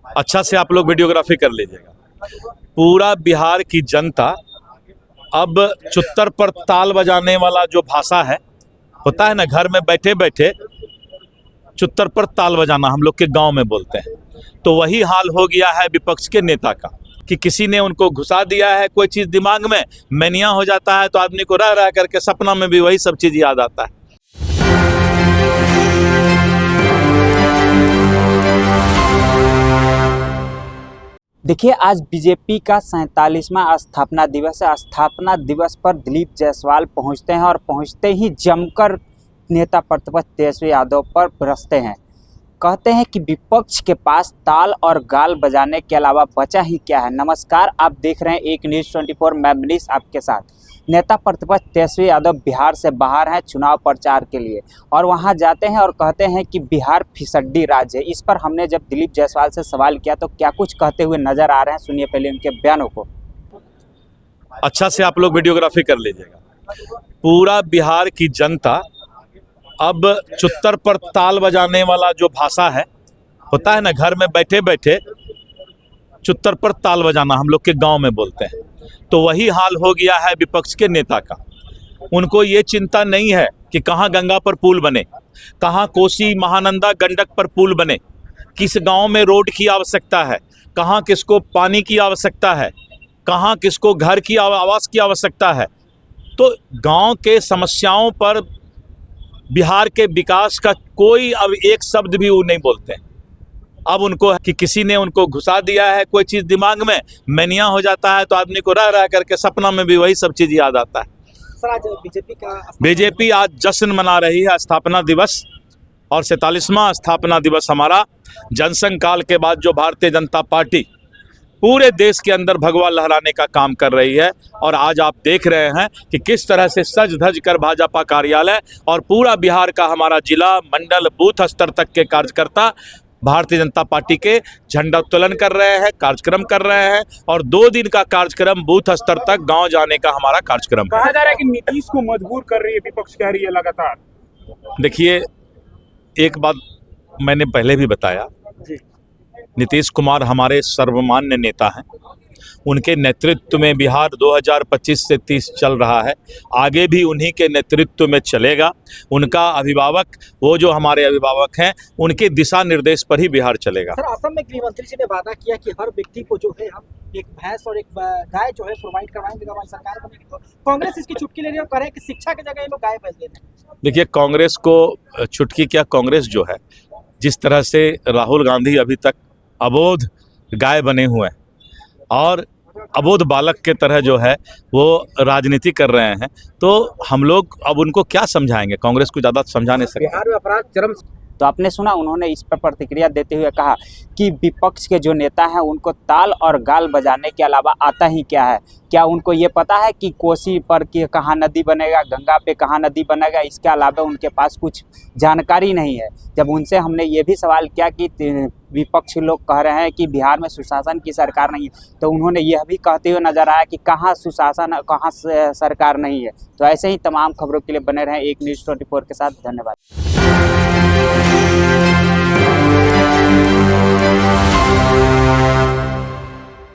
अच्छा से आप लोग वीडियोग्राफी कर लीजिएगा। पूरा बिहार की जनता अब चुत्तर पर ताल बजाने वाला जो भाषा है, होता है ना, घर में बैठे बैठे चुत्तर पर ताल बजाना हम लोग के गांव में बोलते हैं, तो वही हाल हो गया है विपक्ष के नेता का कि किसी ने उनको घुसा दिया है कोई चीज़ दिमाग में, मैनिया हो जाता है तो आदमी को रह रह करके सपना में भी वही सब चीज़ याद आता है। देखिए, आज बीजेपी का 47वां स्थापना दिवस है। स्थापना दिवस पर दिलीप जायसवाल पहुंचते हैं और पहुंचते ही जमकर नेता प्रतिपक्ष तेजस्वी यादव पर बरसते हैं। कहते हैं कि विपक्ष के पास ताल और गाल बजाने के अलावा बचा ही क्या है। नमस्कार, आप देख रहे हैं एक न्यूज़ 24, मैं मनीष आपके साथ। नेता प्रतिपक्ष तेजस्वी यादव बिहार से बाहर हैं चुनाव प्रचार के लिए, और वहां जाते हैं और कहते हैं कि बिहार फिसड्डी राज्य है। इस पर हमने जब दिलीप जायसवाल से सवाल किया तो क्या कुछ कहते हुए नजर आ रहे हैं, सुनिए पहले उनके बयानों को। अच्छा से आप लोग वीडियोग्राफी कर लीजिएगा। पूरा बिहार की जनता अब चुत्तर पर ताल बजाने वाला जो भाषा है, होता है ना, घर में बैठे बैठे चुत्तर पर ताल बजाना हम लोग के गांव में बोलते हैं, तो वही हाल हो गया है विपक्ष के नेता का। उनको ये चिंता नहीं है कि कहाँ गंगा पर पुल बने, कहाँ कोसी महानंदा गंडक पर पुल बने, किस गांव में रोड की आवश्यकता है, कहाँ किसको पानी की आवश्यकता है, कहाँ किसको घर की आवास की आवश्यकता है। तो गांव के समस्याओं पर, बिहार के विकास का कोई अब एक शब्द भी वो नहीं बोलते हैं। अब उनको कि किसी ने उनको घुसा दिया है कोई चीज़ दिमाग में, मैनिया हो जाता है तो आदमी को रह रह करके सपना में भी वही सब चीज़ याद आता है। सर, आज बीजेपी आज जश्न मना रही है स्थापना दिवस, और 47वां स्थापना दिवस हमारा। जनसंघ काल के बाद जो भारतीय जनता पार्टी पूरे देश के अंदर भगवा लहराने का काम कर रही है, और आज आप देख रहे हैं कि किस तरह से सज धज कर भाजपा कार्यालय और पूरा बिहार का हमारा जिला, मंडल, बूथ स्तर तक के कार्यकर्ता भारतीय जनता पार्टी के झंडा उत्तोलन कर रहे हैं, कार्यक्रम कर रहे हैं, और 2 दिन का कार्यक्रम बूथ स्तर तक गांव जाने का हमारा कार्यक्रम कहा जा रहा है कि नीतीश को मजबूर कर रही है, विपक्ष कह रही है लगातार। देखिए, एक बात मैंने पहले भी बताया, नीतीश कुमार हमारे सर्वमान्य नेता हैं। उनके नेतृत्व में बिहार 2025 से 30 चल रहा है, आगे भी उन्हीं के नेतृत्व में चलेगा। उनका अभिभावक, वो जो हमारे अभिभावक हैं, उनके दिशा निर्देश पर ही बिहार चलेगा। सर, असम में गृह मंत्री जी ने वादा किया कि हर व्यक्ति को जो है हम एक भैंस और एक गाय जो है प्रोवाइड करवाएंगे, हमारी सरकार बनेगी। तो कांग्रेस इसकी चुटकी ले रही है और कह रहे हैं कि शिक्षा की जगह ये लोग गाय भैंस दे रहे हैं। देखिए, कांग्रेस को चुटकी क्या, कांग्रेस जो है, जिस तरह से राहुल गांधी अभी तक अबोध गाय बने हुए हैं और अबोध बालक के तरह जो है वो राजनीति कर रहे हैं, तो हम लोग अब उनको क्या समझाएंगे? कांग्रेस को ज़्यादा समझा नहीं सकते। बिहार में अपराध चरम। तो आपने सुना, उन्होंने इस पर प्रतिक्रिया देते हुए कहा कि विपक्ष के जो नेता हैं उनको ताल और गाल बजाने के अलावा आता ही क्या है। क्या उनको ये पता है कि कोसी पर कि कहाँ नदी बनेगा, गंगा पे कहाँ नदी बनेगा? इसके अलावा उनके पास कुछ जानकारी नहीं है। जब उनसे हमने ये भी सवाल किया कि विपक्ष लोग कह रहे हैं कि बिहार में सुशासन की सरकार नहीं है, तो उन्होंने यह भी कहते हुए नजर आया कि कहाँ सुशासन, कहाँ सरकार नहीं है। तो ऐसे ही तमाम खबरों के लिए बने रहें एक न्यूज़ 24 के साथ। धन्यवाद।